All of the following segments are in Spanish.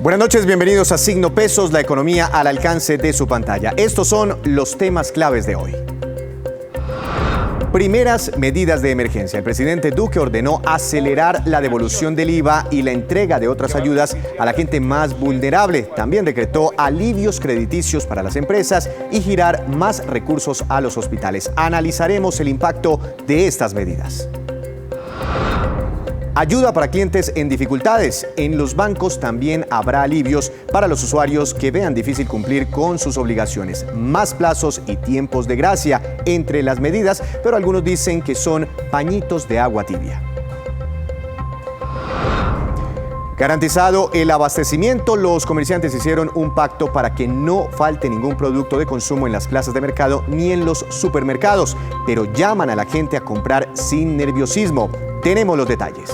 Buenas noches, bienvenidos a Signo Pesos, la economía al alcance de su pantalla. Estos son los temas claves de hoy. Primeras medidas de emergencia. El presidente Duque ordenó acelerar la devolución del IVA y la entrega de otras ayudas a la gente más vulnerable. También decretó alivios crediticios para las empresas y girar más recursos a los hospitales. Analizaremos el impacto de estas medidas. Ayuda para clientes en dificultades. En los bancos también habrá alivios para los usuarios que vean difícil cumplir con sus obligaciones. Más plazos y tiempos de gracia entre las medidas, pero algunos dicen que son pañitos de agua tibia. Garantizado el abastecimiento, los comerciantes hicieron un pacto para que no falte ningún producto de consumo en las plazas de mercado ni en los supermercados, pero llaman a la gente a comprar sin nerviosismo. Tenemos los detalles.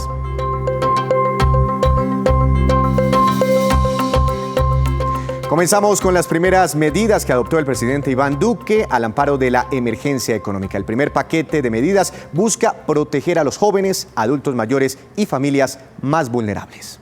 Comenzamos con las primeras medidas que adoptó el presidente Iván Duque al amparo de la emergencia económica. El primer paquete de medidas busca proteger a los jóvenes, adultos mayores y familias más vulnerables.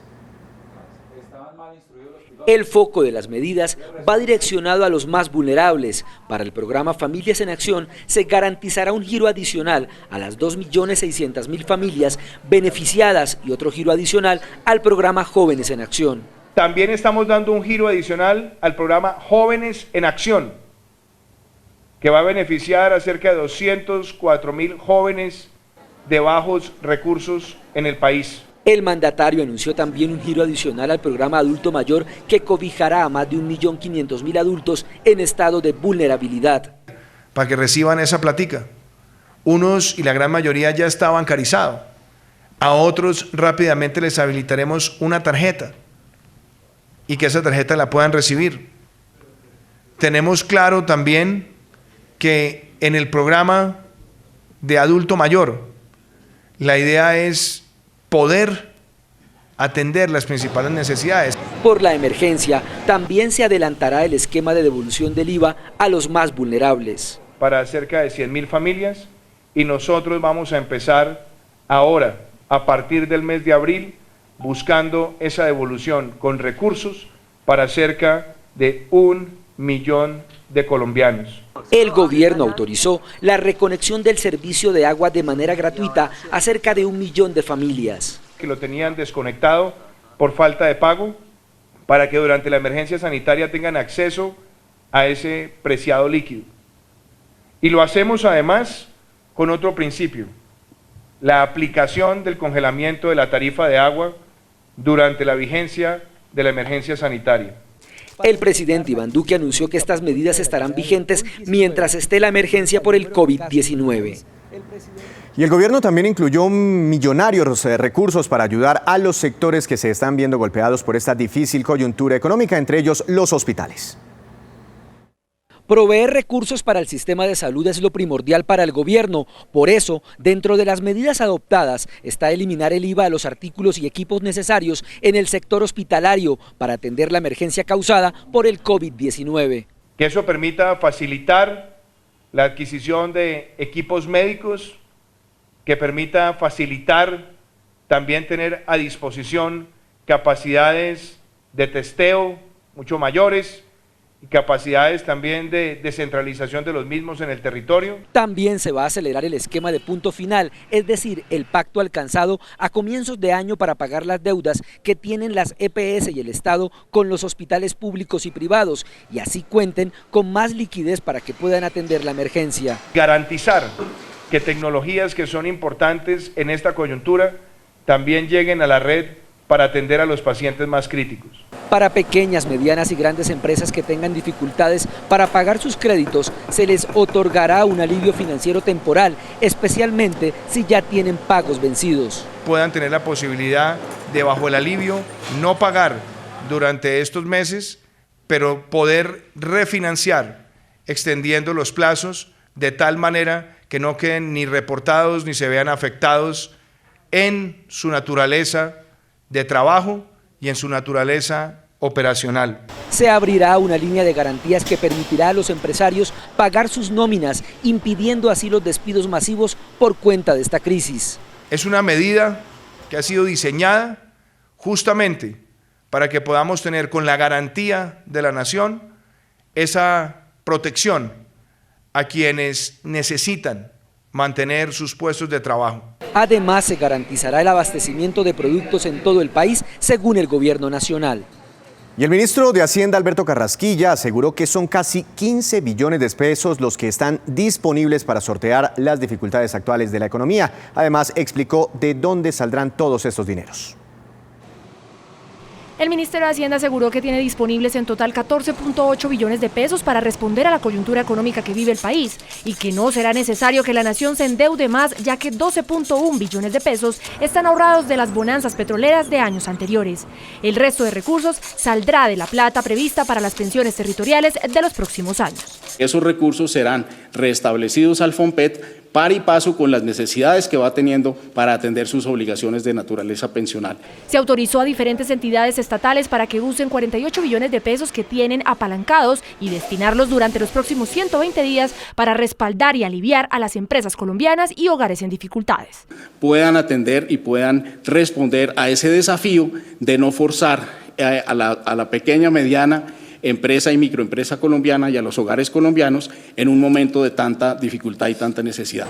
El foco de las medidas va direccionado a los más vulnerables. Para el programa Familias en Acción se garantizará un giro adicional a las 2.600.000 familias beneficiadas y otro giro adicional al programa Jóvenes en Acción. También estamos dando un giro adicional al programa Jóvenes en Acción, que va a beneficiar a cerca de 204.000 jóvenes de bajos recursos en el país. El mandatario anunció también un giro adicional al programa Adulto Mayor que cobijará a más de 1.500.000 adultos en estado de vulnerabilidad. Para que reciban esa platica. Unos y la gran mayoría ya está bancarizado. A otros rápidamente les habilitaremos una tarjeta y que esa tarjeta la puedan recibir. Tenemos claro también que en el programa de Adulto Mayor la idea es poder atender las principales necesidades. Por la emergencia, también se adelantará el esquema de devolución del IVA a los más vulnerables. Para cerca de 100.000 familias, y nosotros vamos a empezar ahora, a partir del mes de abril, buscando esa devolución con recursos para cerca de 1 millón de colombianos. El gobierno autorizó la reconexión del servicio de agua de manera gratuita a cerca de 1 millón de familias. Que lo tenían desconectado por falta de pago, para que durante la emergencia sanitaria tengan acceso a ese preciado líquido. Y lo hacemos además con otro principio, la aplicación del congelamiento de la tarifa de agua durante la vigencia de la emergencia sanitaria. El presidente Iván Duque anunció que estas medidas estarán vigentes mientras esté la emergencia por el COVID-19. Y el gobierno también incluyó millonarios recursos para ayudar a los sectores que se están viendo golpeados por esta difícil coyuntura económica, entre ellos los hospitales. Proveer recursos para el sistema de salud es lo primordial para el gobierno. Por eso, dentro de las medidas adoptadas está eliminar el IVA a los artículos y equipos necesarios en el sector hospitalario para atender la emergencia causada por el COVID-19. Que eso permita facilitar la adquisición de equipos médicos, que permita facilitar también tener a disposición capacidades de testeo mucho mayores, y capacidades también de descentralización de los mismos en el territorio. También se va a acelerar el esquema de punto final, es decir, el pacto alcanzado a comienzos de año para pagar las deudas que tienen las EPS y el Estado con los hospitales públicos y privados, y así cuenten con más liquidez para que puedan atender la emergencia. Garantizar que tecnologías que son importantes en esta coyuntura también lleguen a la red para atender a los pacientes más críticos. Para pequeñas, medianas y grandes empresas que tengan dificultades para pagar sus créditos, se les otorgará un alivio financiero temporal, especialmente si ya tienen pagos vencidos. Puedan tener la posibilidad de, bajo el alivio, no pagar durante estos meses, pero poder refinanciar extendiendo los plazos de tal manera que no queden ni reportados ni se vean afectados en su naturaleza de trabajo y en su naturaleza operacional. Se abrirá una línea de garantías que permitirá a los empresarios pagar sus nóminas, impidiendo así los despidos masivos por cuenta de esta crisis. Es una medida que ha sido diseñada justamente para que podamos tener con la garantía de la nación esa protección a quienes necesitan mantener sus puestos de trabajo. Además, se garantizará el abastecimiento de productos en todo el país, según el gobierno nacional. Y el ministro de Hacienda, Alberto Carrasquilla, aseguró que son casi 15 billones de pesos los que están disponibles para sortear las dificultades actuales de la economía. Además, explicó de dónde saldrán todos estos dineros. El Ministerio de Hacienda aseguró que tiene disponibles en total 14.8 billones de pesos para responder a la coyuntura económica que vive el país y que no será necesario que la nación se endeude más, ya que 12.1 billones de pesos están ahorrados de las bonanzas petroleras de años anteriores. El resto de recursos saldrá de la plata prevista para las pensiones territoriales de los próximos años. Esos recursos serán restablecidos al FOMPET par y paso con las necesidades que va teniendo para atender sus obligaciones de naturaleza pensional. Se autorizó a diferentes entidades estatales para que usen 48 billones de pesos que tienen apalancados y destinarlos durante los próximos 120 días para respaldar y aliviar a las empresas colombianas y hogares en dificultades. Puedan atender y puedan responder a ese desafío de no forzar a la pequeña, mediana empresa y microempresa colombiana y a los hogares colombianos en un momento de tanta dificultad y tanta necesidad.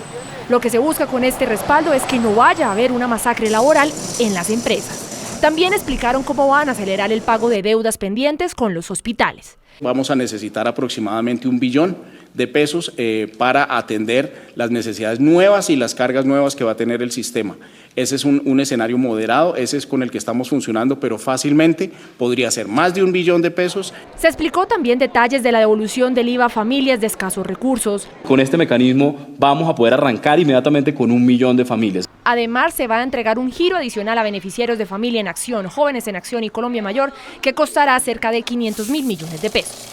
Lo que se busca con este respaldo es que no vaya a haber una masacre laboral en las empresas. También explicaron cómo van a acelerar el pago de deudas pendientes con los hospitales. Vamos a necesitar aproximadamente 1 billón de pesos para atender las necesidades nuevas y las cargas nuevas que va a tener el sistema. Ese es un escenario moderado, ese es con el que estamos funcionando, pero fácilmente podría ser más de 1 billón de pesos. Se explicó también detalles de la devolución del IVA a familias de escasos recursos. Con este mecanismo vamos a poder arrancar inmediatamente con 1 millón de familias. Además, se va a entregar un giro adicional a beneficiarios de Familia en Acción, Jóvenes en Acción y Colombia Mayor, que costará cerca de 500.000 millones de pesos.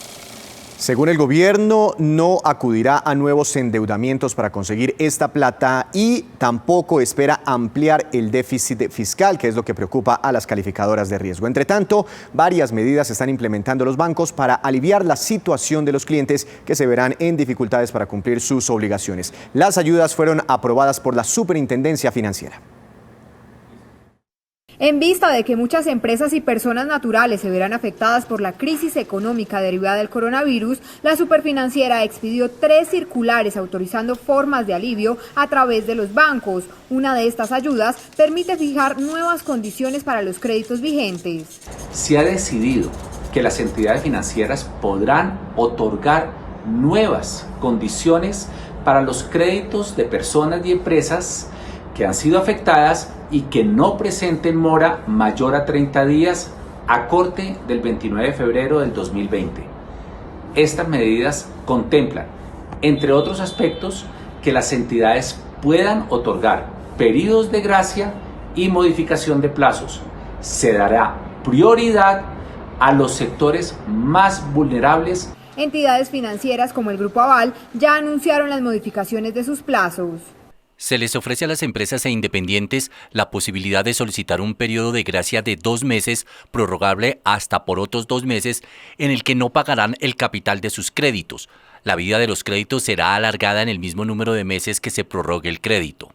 Según el gobierno, no acudirá a nuevos endeudamientos para conseguir esta plata y tampoco espera ampliar el déficit fiscal, que es lo que preocupa a las calificadoras de riesgo. Entre tanto, varias medidas están implementando los bancos para aliviar la situación de los clientes que se verán en dificultades para cumplir sus obligaciones. Las ayudas fueron aprobadas por la Superintendencia Financiera. En vista de que muchas empresas y personas naturales se verán afectadas por la crisis económica derivada del coronavirus, la Superfinanciera expidió 3 circulares autorizando formas de alivio a través de los bancos. Una de estas ayudas permite fijar nuevas condiciones para los créditos vigentes. Se ha decidido que las entidades financieras podrán otorgar nuevas condiciones para los créditos de personas y empresas que han sido afectadas y que no presenten mora mayor a 30 días a corte del 29 de febrero del 2020. Estas medidas contemplan, entre otros aspectos, que las entidades puedan otorgar periodos de gracia y modificación de plazos. Se dará prioridad a los sectores más vulnerables. Entidades financieras como el Grupo Aval ya anunciaron las modificaciones de sus plazos. Se les ofrece a las empresas e independientes la posibilidad de solicitar un periodo de gracia de 2 meses, prorrogable hasta por otros 2 meses, en el que no pagarán el capital de sus créditos. La vida de los créditos será alargada en el mismo número de meses que se prorrogue el crédito.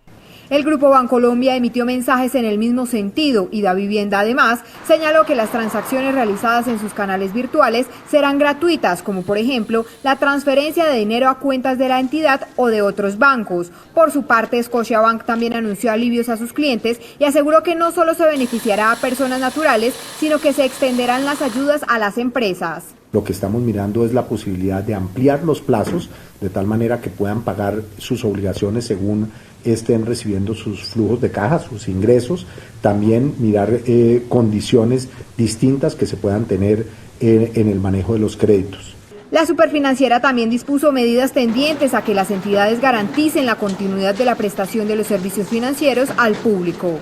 El Grupo Bancolombia emitió mensajes en el mismo sentido y Davivienda además señaló que las transacciones realizadas en sus canales virtuales serán gratuitas, como por ejemplo la transferencia de dinero a cuentas de la entidad o de otros bancos. Por su parte, Scotiabank también anunció alivios a sus clientes y aseguró que no solo se beneficiará a personas naturales, sino que se extenderán las ayudas a las empresas. Lo que estamos mirando es la posibilidad de ampliar los plazos de tal manera que puedan pagar sus obligaciones según estén recibiendo sus flujos de caja, sus ingresos. También mirar condiciones distintas que se puedan tener en el manejo de los créditos. La Superfinanciera también dispuso medidas tendientes a que las entidades garanticen la continuidad de la prestación de los servicios financieros al público.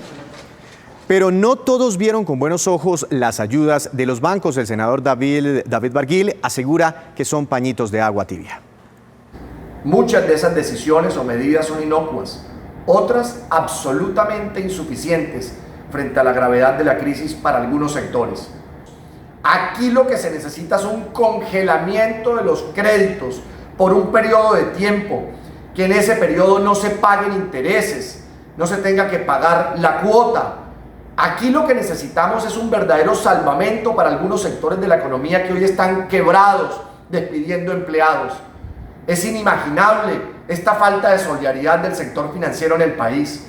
Pero no todos vieron con buenos ojos las ayudas de los bancos. El senador David Barguil asegura que son pañitos de agua tibia. Muchas de esas decisiones o medidas son inocuas, otras absolutamente insuficientes frente a la gravedad de la crisis para algunos sectores. Aquí lo que se necesita es un congelamiento de los créditos por un periodo de tiempo, que en ese periodo no se paguen intereses, no se tenga que pagar la cuota Aquí lo que necesitamos es un verdadero salvamento para algunos sectores de la economía que hoy están quebrados, despidiendo empleados. Es inimaginable esta falta de solidaridad del sector financiero en el país.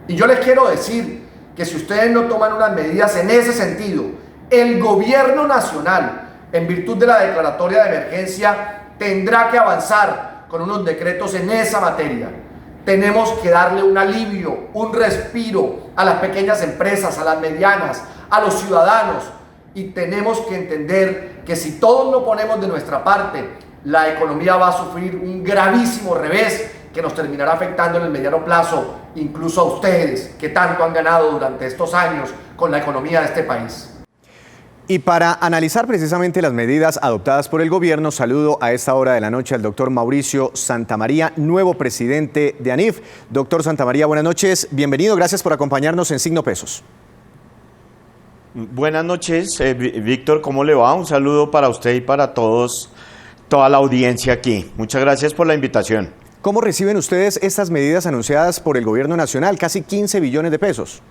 Y yo les quiero decir que si ustedes no toman unas medidas en ese sentido, el gobierno nacional, en virtud de la declaratoria de emergencia, tendrá que avanzar con unos decretos en esa materia. Tenemos que darle un alivio, un respiro a las pequeñas empresas, a las medianas, a los ciudadanos. Y tenemos que entender que si todos no ponemos de nuestra parte, la economía va a sufrir un gravísimo revés que nos terminará afectando en el mediano plazo, incluso a ustedes, que tanto han ganado durante estos años con la economía de este país. Y para analizar precisamente las medidas adoptadas por el gobierno, saludo a esta hora de la noche al doctor Mauricio Santamaría, nuevo presidente de ANIF. Doctor Santamaría, buenas noches, bienvenido, gracias por acompañarnos en Signo Pesos. Buenas noches, Víctor, ¿cómo le va? Un saludo para usted y para toda la audiencia aquí. Muchas gracias por la invitación. ¿Cómo reciben ustedes estas medidas anunciadas por el gobierno nacional? Casi 15 billones de pesos.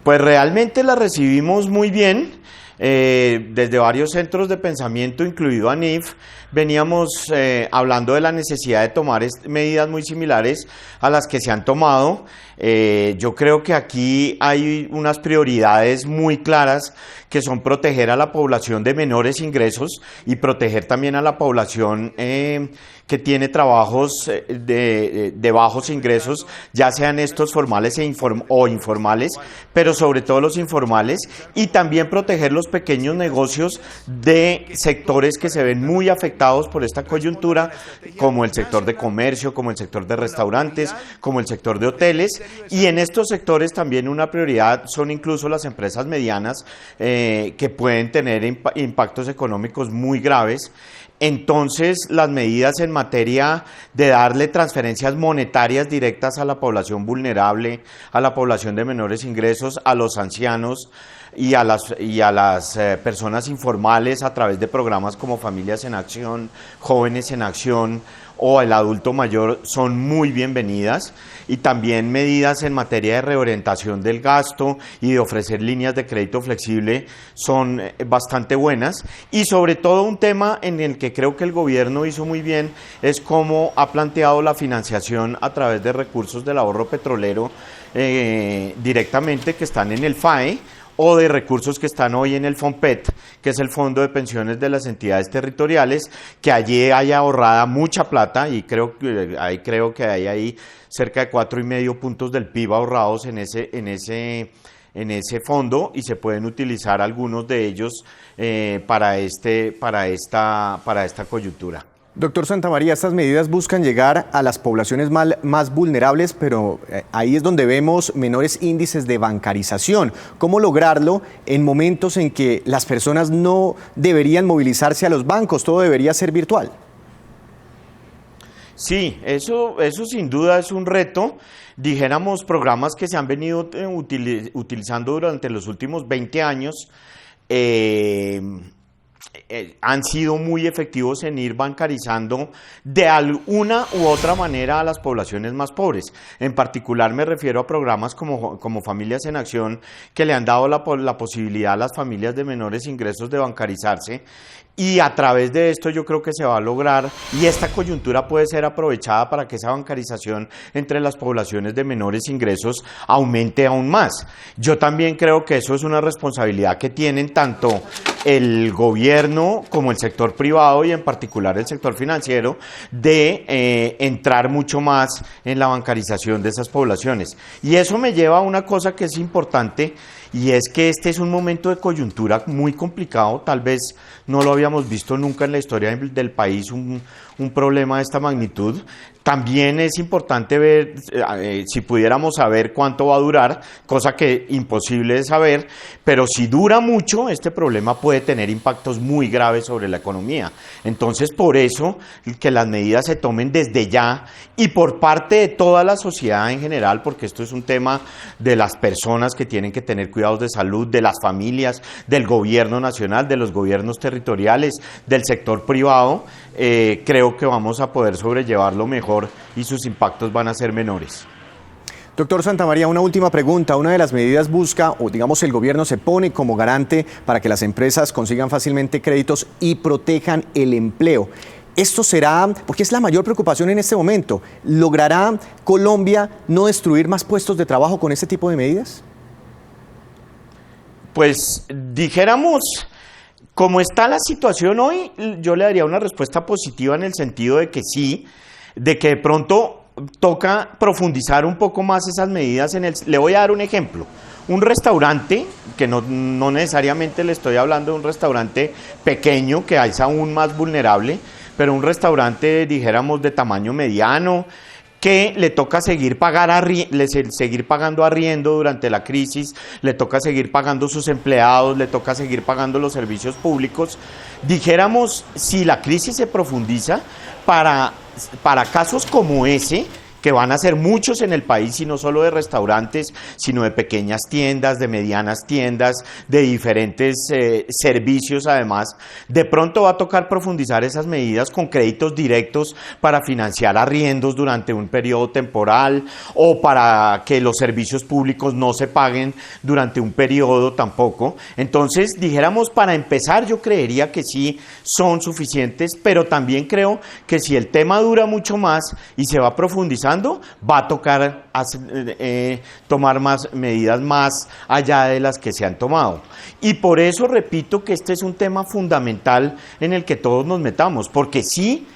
Pues realmente la recibimos muy bien. Desde varios centros de pensamiento, incluido ANIF, veníamos hablando de la necesidad de tomar medidas muy similares a las que se han tomado. Yo creo que aquí hay unas prioridades muy claras que son proteger a la población de menores ingresos y proteger también a la población que tiene trabajos de bajos ingresos, ya sean estos formales o informales, pero sobre todo los informales, y también proteger los pequeños negocios de sectores que se ven muy afectados por esta coyuntura, como el sector de comercio, como el sector de restaurantes, como el sector de hoteles, y en estos sectores también una prioridad son incluso las empresas medianas que pueden tener impactos económicos muy graves. Entonces, las medidas en materia de darle transferencias monetarias directas a la población vulnerable, a la población de menores ingresos, a los ancianos y a las personas informales a través de programas como Familias en Acción, Jóvenes en Acción o el adulto mayor son muy bienvenidas, y también medidas en materia de reorientación del gasto y de ofrecer líneas de crédito flexible son bastante buenas, y sobre todo un tema en el que creo que el gobierno hizo muy bien es cómo ha planteado la financiación a través de recursos del ahorro petrolero directamente que están en el FAE, o de recursos que están hoy en el FONPET, que es el Fondo de Pensiones de las Entidades Territoriales, que allí hay ahorrada mucha plata, y creo que hay ahí cerca de 4,5 puntos del PIB ahorrados en ese fondo, y se pueden utilizar algunos de ellos para esta coyuntura. Doctor Santamaría, estas medidas buscan llegar a las poblaciones más vulnerables, pero ahí es donde vemos menores índices de bancarización. ¿Cómo lograrlo en momentos en que las personas no deberían movilizarse a los bancos? Todo debería ser virtual. Sí, eso sin duda es un reto. Dijéramos, programas que se han venido utilizando durante los últimos 20 años, han sido muy efectivos en ir bancarizando de alguna u otra manera a las poblaciones más pobres. En particular me refiero a programas como Familias en Acción, que le han dado la posibilidad a las familias de menores ingresos de bancarizarse, y a través de esto yo creo que se va a lograr, y esta coyuntura puede ser aprovechada para que esa bancarización entre las poblaciones de menores ingresos aumente aún más. Yo también creo que eso es una responsabilidad que tienen tanto el gobierno como el sector privado, y en particular el sector financiero, de entrar mucho más en la bancarización de esas poblaciones. Y eso me lleva a una cosa que es importante, y es que este es un momento de coyuntura muy complicado. Tal vez no lo habíamos visto nunca en la historia del país, un problema de esta magnitud. También es importante ver, si pudiéramos saber cuánto va a durar, cosa que imposible de saber, pero si dura mucho, este problema puede tener impactos muy graves sobre la economía. Entonces, por eso, que las medidas se tomen desde ya y por parte de toda la sociedad en general, porque esto es un tema de las personas que tienen que tener cuidados de salud, de las familias, del gobierno nacional, de los gobiernos territoriales, del sector privado. Creo que vamos a poder sobrellevarlo mejor y sus impactos van a ser menores. Doctor Santamaría, una última pregunta. Una de las medidas busca, o digamos el gobierno se pone como garante para que las empresas consigan fácilmente créditos y protejan el empleo. Esto será, porque es la mayor preocupación en este momento, ¿logrará Colombia no destruir más puestos de trabajo con este tipo de medidas? Pues dijéramos, como está la situación hoy, yo le daría una respuesta positiva en el sentido de que sí, de que de pronto toca profundizar un poco más esas medidas. Le voy a dar un ejemplo. Un restaurante, que no necesariamente le estoy hablando de un restaurante pequeño, que es aún más vulnerable, pero un restaurante, dijéramos, de tamaño mediano, que le toca seguir pagando arriendo durante la crisis, le toca seguir pagando sus empleados, le toca seguir pagando los servicios públicos. Dijéramos, si la crisis se profundiza, para casos como ese, que van a ser muchos en el país, y no solo de restaurantes, sino de pequeñas tiendas, de medianas tiendas, de diferentes servicios además, de pronto va a tocar profundizar esas medidas con créditos directos para financiar arriendos durante un periodo temporal, o para que los servicios públicos no se paguen durante un periodo tampoco. Entonces, dijéramos, para empezar, yo creería que sí son suficientes, pero también creo que si el tema dura mucho más y se va profundizando, va a tocar tomar más medidas más allá de las que se han tomado. Y por eso repito que este es un tema fundamental en el que todos nos metamos, porque sí,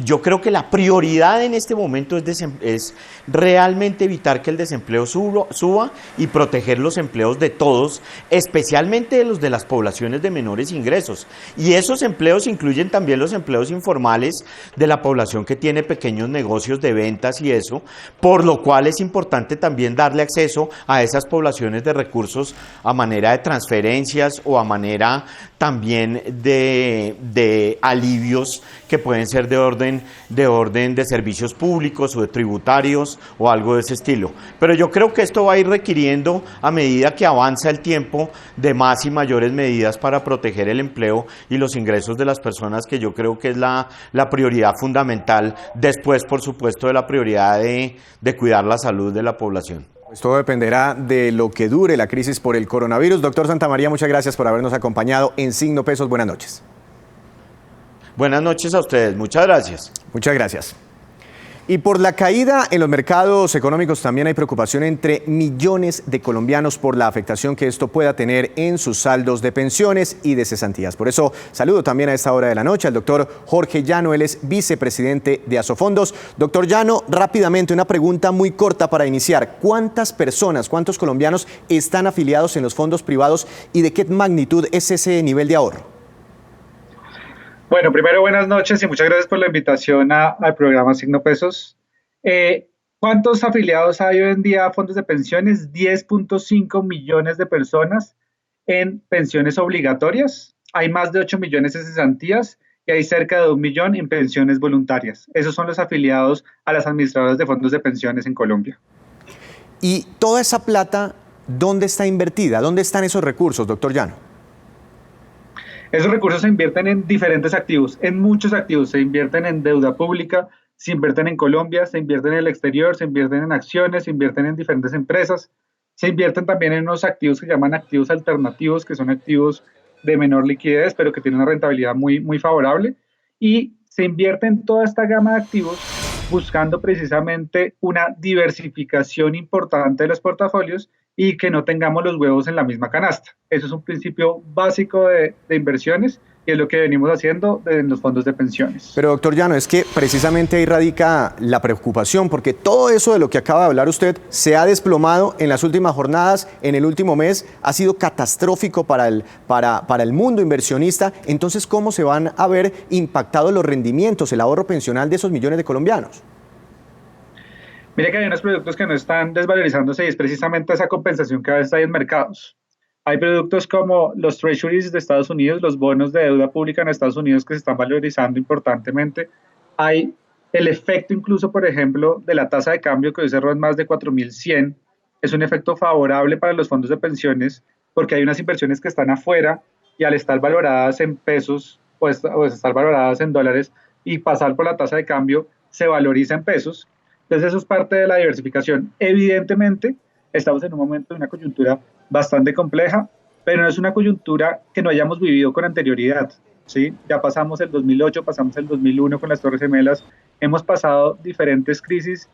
yo creo que la prioridad en este momento es realmente evitar que el desempleo suba y proteger los empleos de todos, especialmente de los de las poblaciones de menores ingresos. Y esos empleos incluyen también los empleos informales de la población que tiene pequeños negocios de ventas y eso, por lo cual es importante también darle acceso a esas poblaciones de recursos a manera de transferencias o a manera también de alivios que pueden ser de orden de servicios públicos o de tributarios o algo de ese estilo. Pero yo creo que esto va a ir requiriendo, a medida que avanza el tiempo, de más y mayores medidas para proteger el empleo y los ingresos de las personas, que yo creo que es la prioridad fundamental, después, por supuesto, de la prioridad de cuidar la salud de la población. Pues todo dependerá de lo que dure la crisis por el coronavirus. Doctor Santamaría, muchas gracias por habernos acompañado en Signo Pesos. Buenas noches. Buenas noches a ustedes, muchas gracias. Muchas gracias. Y por la caída en los mercados económicos también hay preocupación entre millones de colombianos por la afectación que esto pueda tener en sus saldos de pensiones y de cesantías. Por eso saludo también a esta hora de la noche al doctor Jorge Llano, él es vicepresidente de Asofondos. Doctor Llano, rápidamente una pregunta muy corta para iniciar. ¿Cuántas personas, cuántos colombianos están afiliados en los fondos privados y de qué magnitud es ese nivel de ahorro? Bueno, primero buenas noches y muchas gracias por la invitación al programa Signo Pesos. ¿Cuántos afiliados hay hoy en día a fondos de pensiones? 10.5 millones de personas en pensiones obligatorias. Hay más de 8 millones de cesantías y hay cerca de 1 millón en pensiones voluntarias. Esos son los afiliados a las administradoras de fondos de pensiones en Colombia. ¿Y toda esa plata dónde está invertida? ¿Dónde están esos recursos, doctor Llano? Esos recursos se invierten en diferentes activos, en muchos activos. Se invierten en deuda pública, se invierten en Colombia, se invierten en el exterior, se invierten en acciones, se invierten en diferentes empresas. Se invierten también en unos activos que llaman activos alternativos, que son activos de menor liquidez, pero que tienen una rentabilidad muy, muy favorable. Y se invierte en toda esta gama de activos buscando precisamente una diversificación importante de los portafolios y que no tengamos los huevos en la misma canasta. Eso es un principio básico de inversiones y es lo que venimos haciendo en los fondos de pensiones. Pero doctor Llano, es que precisamente ahí radica la preocupación, porque todo eso de lo que acaba de hablar usted se ha desplomado en las últimas jornadas, en el último mes, ha sido catastrófico para el mundo inversionista. Entonces, ¿cómo se van a ver impactados los rendimientos, el ahorro pensional de esos millones de colombianos? Mire que hay unos productos que no están desvalorizándose y es precisamente esa compensación que a veces hay en mercados. Hay productos como los treasuries de Estados Unidos, los bonos de deuda pública en Estados Unidos que se están valorizando importantemente. Hay el efecto incluso, por ejemplo, de la tasa de cambio que hoy cerró en más de 4.100. Es un efecto favorable para los fondos de pensiones porque hay unas inversiones que están afuera y al estar valoradas en pesos o estar valoradas en dólares y pasar por la tasa de cambio se valoriza en pesos. Entonces eso es parte de la diversificación. Evidentemente, estamos en un momento de una coyuntura bastante compleja, pero no es una coyuntura que no hayamos vivido con anterioridad, ¿sí? Ya pasamos el 2008, pasamos el 2001 con las Torres Gemelas, hemos pasado diferentes crisis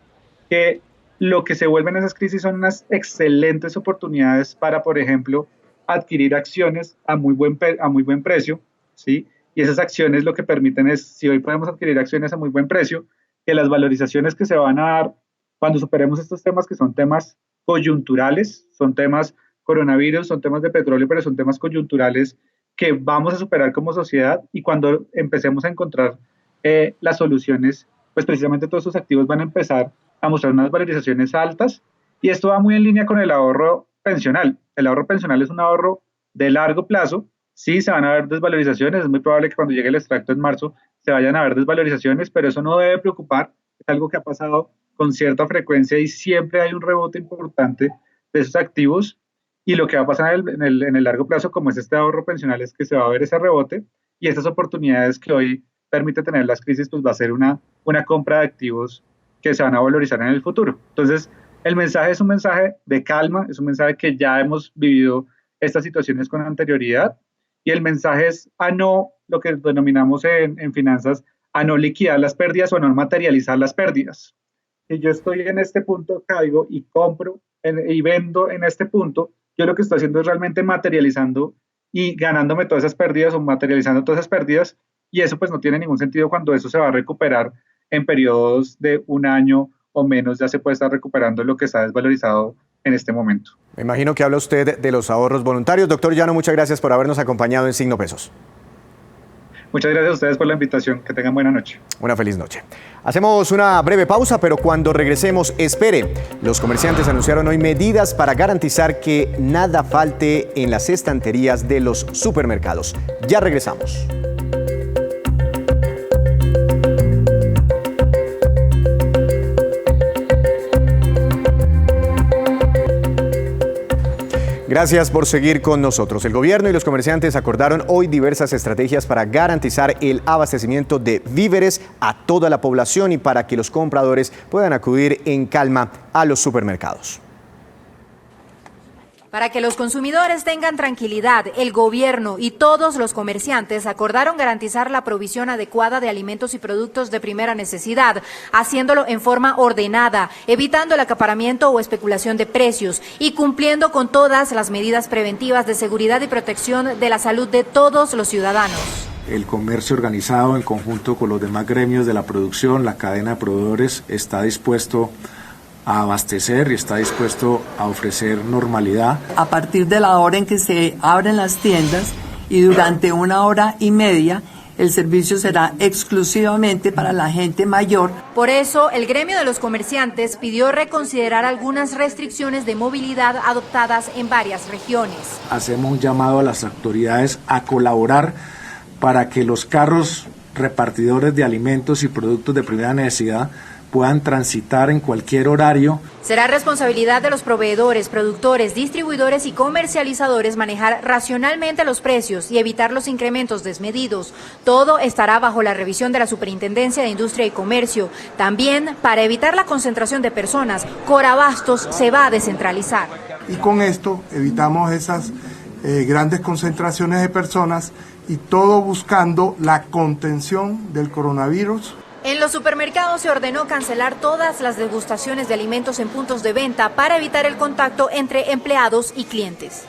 que lo que se vuelven esas crisis son unas excelentes oportunidades para, por ejemplo, adquirir acciones a muy buen precio, ¿sí? Y esas acciones lo que permiten es, si hoy podemos adquirir acciones a muy buen precio, que las valorizaciones que se van a dar cuando superemos estos temas, que son temas coyunturales, son temas coronavirus, son temas de petróleo, pero son temas coyunturales que vamos a superar como sociedad, y cuando empecemos a encontrar las soluciones, pues precisamente todos esos activos van a empezar a mostrar unas valorizaciones altas, y esto va muy en línea con el ahorro pensional. El ahorro pensional es un ahorro de largo plazo. Sí, se van a ver desvalorizaciones, es muy probable que cuando llegue el extracto en marzo se vayan a ver desvalorizaciones, pero eso no debe preocupar, es algo que ha pasado con cierta frecuencia y siempre hay un rebote importante de esos activos, y lo que va a pasar en el largo plazo, como es este ahorro pensional, es que se va a ver ese rebote, y estas oportunidades que hoy permite tener las crisis, pues va a ser una compra de activos que se van a valorizar en el futuro. Entonces, el mensaje es un mensaje de calma, es un mensaje que ya hemos vivido estas situaciones con anterioridad, y el mensaje es a no, lo que denominamos en finanzas, a no liquidar las pérdidas o a no materializar las pérdidas. Si yo estoy en este punto, caigo y compro y vendo en este punto, yo lo que estoy haciendo es realmente materializando y ganándome todas esas pérdidas o materializando todas esas pérdidas, y eso pues no tiene ningún sentido cuando eso se va a recuperar en periodos de un año o menos. Ya se puede estar recuperando lo que está desvalorizado en este momento. Me imagino que habla usted de los ahorros voluntarios. Doctor Llano, muchas gracias por habernos acompañado en Signo Pesos. Muchas gracias a ustedes por la invitación. Que tengan buena noche. Una feliz noche. Hacemos una breve pausa, pero cuando regresemos, espere. Los comerciantes anunciaron hoy medidas para garantizar que nada falte en las estanterías de los supermercados. Ya regresamos. Gracias por seguir con nosotros. El gobierno y los comerciantes acordaron hoy diversas estrategias para garantizar el abastecimiento de víveres a toda la población y para que los compradores puedan acudir en calma a los supermercados. Para que los consumidores tengan tranquilidad, el gobierno y todos los comerciantes acordaron garantizar la provisión adecuada de alimentos y productos de primera necesidad, haciéndolo en forma ordenada, evitando el acaparamiento o especulación de precios y cumpliendo con todas las medidas preventivas de seguridad y protección de la salud de todos los ciudadanos. El comercio organizado, en conjunto con los demás gremios de la producción, la cadena de proveedores, está dispuesto a abastecer y está dispuesto a ofrecer normalidad. A partir de la hora en que se abren las tiendas y durante 1 hora y media, el servicio será exclusivamente para la gente mayor. Por eso, el gremio de los comerciantes pidió reconsiderar algunas restricciones de movilidad adoptadas en varias regiones. Hacemos un llamado a las autoridades a colaborar para que los carros repartidores de alimentos y productos de primera necesidad puedan transitar en cualquier horario. Será responsabilidad de los proveedores, productores, distribuidores y comercializadores manejar racionalmente los precios y evitar los incrementos desmedidos. Todo estará bajo la revisión de la Superintendencia de Industria y Comercio. También, para evitar la concentración de personas, Corabastos se va a descentralizar. Y con esto evitamos esas grandes concentraciones de personas, y todo buscando la contención del coronavirus. En los supermercados se ordenó cancelar todas las degustaciones de alimentos en puntos de venta para evitar el contacto entre empleados y clientes.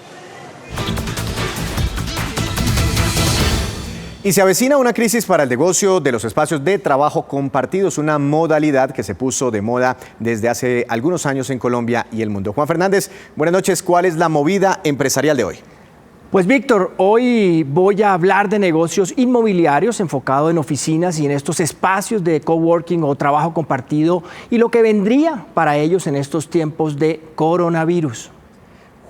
Y se avecina una crisis para el negocio de los espacios de trabajo compartidos, una modalidad que se puso de moda desde hace algunos años en Colombia y el mundo. Juan Fernández, buenas noches. ¿Cuál es la movida empresarial de hoy? Pues Víctor, hoy voy a hablar de negocios inmobiliarios enfocado en oficinas y en estos espacios de coworking o trabajo compartido y lo que vendría para ellos en estos tiempos de coronavirus.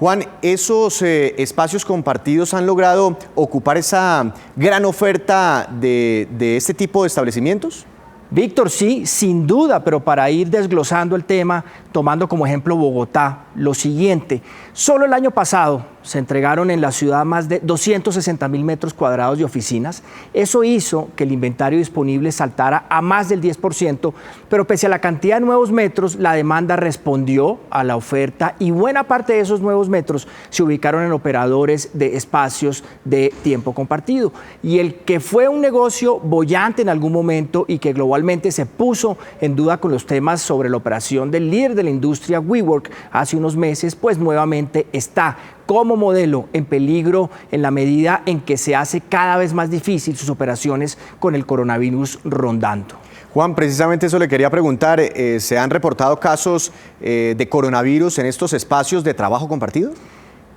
Juan, ¿esos espacios compartidos han logrado ocupar esa gran oferta de este tipo de establecimientos? Víctor, sí, sin duda, pero para ir desglosando el tema, tomando como ejemplo Bogotá, lo siguiente. Solo el año pasado, se entregaron en la ciudad más de 260.000 metros cuadrados de oficinas. Eso hizo que el inventario disponible saltara a más del 10%, pero pese a la cantidad de nuevos metros, la demanda respondió a la oferta y buena parte de esos nuevos metros se ubicaron en operadores de espacios de tiempo compartido. Y el que fue un negocio boyante en algún momento y que globalmente se puso en duda con los temas sobre la operación del líder de la industria WeWork hace unos meses, pues nuevamente está como modelo en peligro en la medida en que se hace cada vez más difícil sus operaciones con el coronavirus rondando. Juan, precisamente eso le quería preguntar, ¿se han reportado casos de coronavirus en estos espacios de trabajo compartido?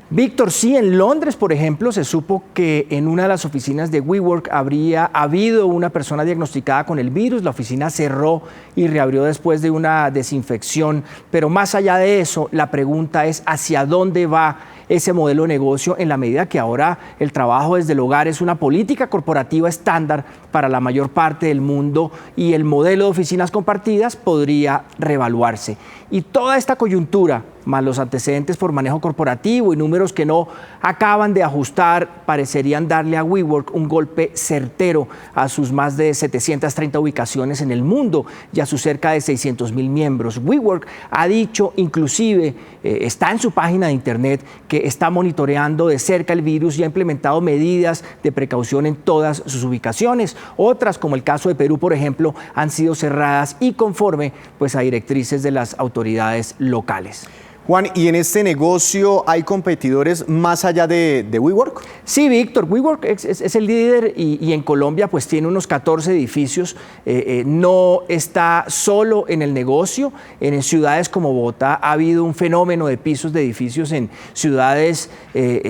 Víctor, sí, en Londres, por ejemplo, se supo que en una de las oficinas de WeWork habría habido una persona diagnosticada con el virus. La oficina cerró y reabrió después de una desinfección. Pero más allá de eso, la pregunta es ¿hacia dónde va ese modelo de negocio en la medida que ahora el trabajo desde el hogar es una política corporativa estándar para la mayor parte del mundo y el modelo de oficinas compartidas podría reevaluarse? Y toda esta coyuntura, más los antecedentes por manejo corporativo y números que no acaban de ajustar, parecerían darle a WeWork un golpe certero a sus más de 730 ubicaciones en el mundo y a sus cerca de 600.000 miembros. WeWork ha dicho, inclusive, está en su página de internet, que está monitoreando de cerca el virus y ha implementado medidas de precaución en todas sus ubicaciones. Otras, como el caso de Perú, por ejemplo, han sido cerradas y conforme pues, a directrices de las autoridades locales. Juan, ¿y en este negocio hay competidores más allá de WeWork? Sí, Víctor, WeWork es el líder y en Colombia pues tiene unos 14 edificios, no está solo en el negocio. En ciudades como Bogotá ha habido un fenómeno de pisos de edificios en ciudades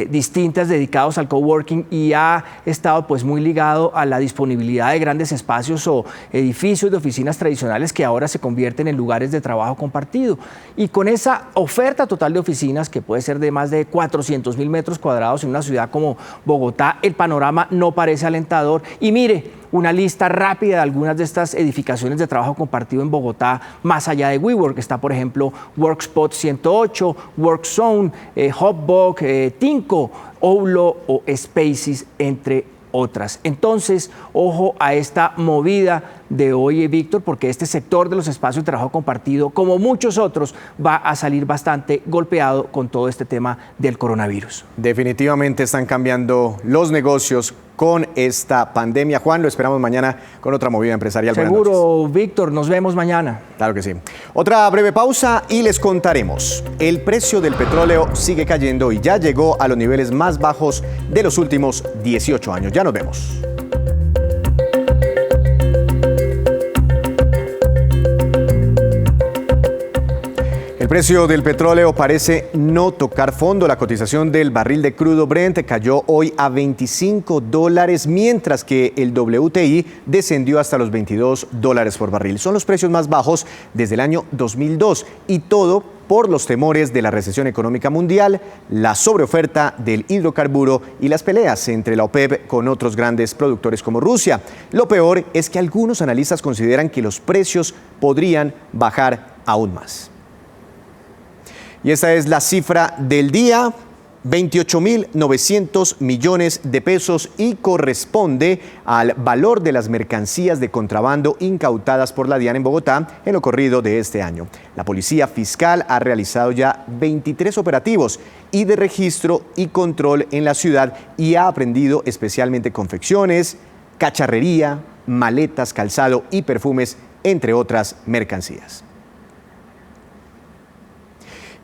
distintas dedicados al coworking y ha estado pues muy ligado a la disponibilidad de grandes espacios o edificios de oficinas tradicionales que ahora se convierten en lugares de trabajo compartido. Y con esa oferta total de oficinas, que puede ser de más de 400.000 metros cuadrados en una ciudad como Bogotá, el panorama no parece alentador. Y mire, una lista rápida de algunas de estas edificaciones de trabajo compartido en Bogotá, más allá de WeWork. Está, por ejemplo, Workspot 108, WorkZone, Hotbox, Tinko, Oulo o Spaces, entre otras. Entonces, ojo a esta movida de hoy, Víctor, porque este sector de los espacios de trabajo compartido, como muchos otros, va a salir bastante golpeado con todo este tema del coronavirus. Definitivamente están cambiando los negocios con esta pandemia. Juan, lo esperamos mañana con otra movida empresarial. Seguro, Víctor, nos vemos mañana. Claro que sí. Otra breve pausa y les contaremos. El precio del petróleo sigue cayendo y ya llegó a los niveles más bajos de los últimos 18 años. Ya nos vemos. El precio del petróleo parece no tocar fondo. La cotización del barril de crudo Brent cayó hoy a $25, mientras que el WTI descendió hasta los $22 por barril. Son los precios más bajos desde el año 2002 y todo por los temores de la recesión económica mundial, la sobreoferta del hidrocarburo y las peleas entre la OPEP con otros grandes productores como Rusia. Lo peor es que algunos analistas consideran que los precios podrían bajar aún más. Y esta es la cifra del día, 28.900 millones de pesos y corresponde al valor de las mercancías de contrabando incautadas por la DIAN en Bogotá en lo corrido de este año. La Policía Fiscal ha realizado ya 23 operativos y de registro y control en la ciudad y ha aprehendido especialmente confecciones, cacharrería, maletas, calzado y perfumes, entre otras mercancías.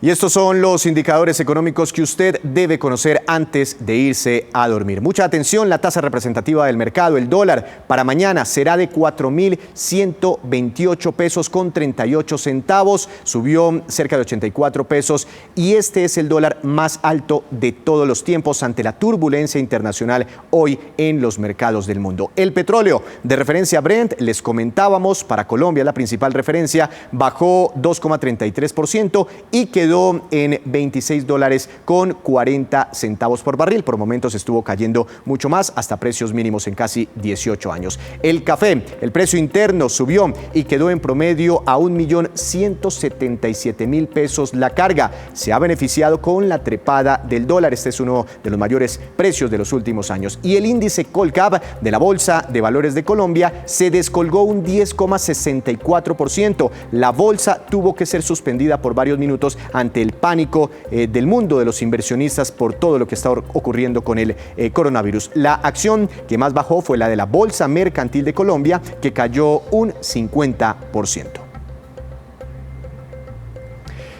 Y estos son los indicadores económicos que usted debe conocer antes de irse a dormir. Mucha atención, la tasa representativa del mercado, el dólar, para mañana será de 4.128 pesos con 38 centavos, subió cerca de 84 pesos y este es el dólar más alto de todos los tiempos ante la turbulencia internacional hoy en los mercados del mundo. El petróleo de referencia Brent, les comentábamos, para Colombia la principal referencia, bajó 2,33% y quedó quedó en $26.40 por barril. Por momentos estuvo cayendo mucho más, hasta precios mínimos en casi 18 años. El café, el precio interno subió y quedó en promedio a $1.177.000 pesos la carga. Se ha beneficiado con la trepada del dólar. Este es uno de los mayores precios de los últimos años. Y el índice Colcap de la Bolsa de Valores de Colombia se descolgó un 10,64%. La bolsa tuvo que ser suspendida por varios minutos ante el pánico del mundo de los inversionistas por todo lo que está ocurriendo con el coronavirus. La acción que más bajó fue la de la Bolsa Mercantil de Colombia, que cayó un 50%.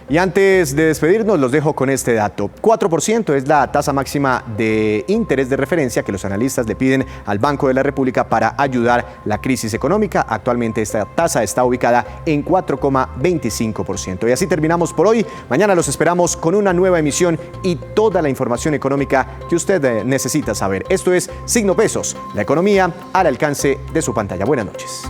Y antes de despedirnos, los dejo con este dato. 4% es la tasa máxima de interés de referencia que los analistas le piden al Banco de la República para ayudar la crisis económica. Actualmente esta tasa está ubicada en 4,25%. Y así terminamos por hoy. Mañana los esperamos con una nueva emisión y toda la información económica que usted necesita saber. Esto es Signo Pesos, la economía al alcance de su pantalla. Buenas noches.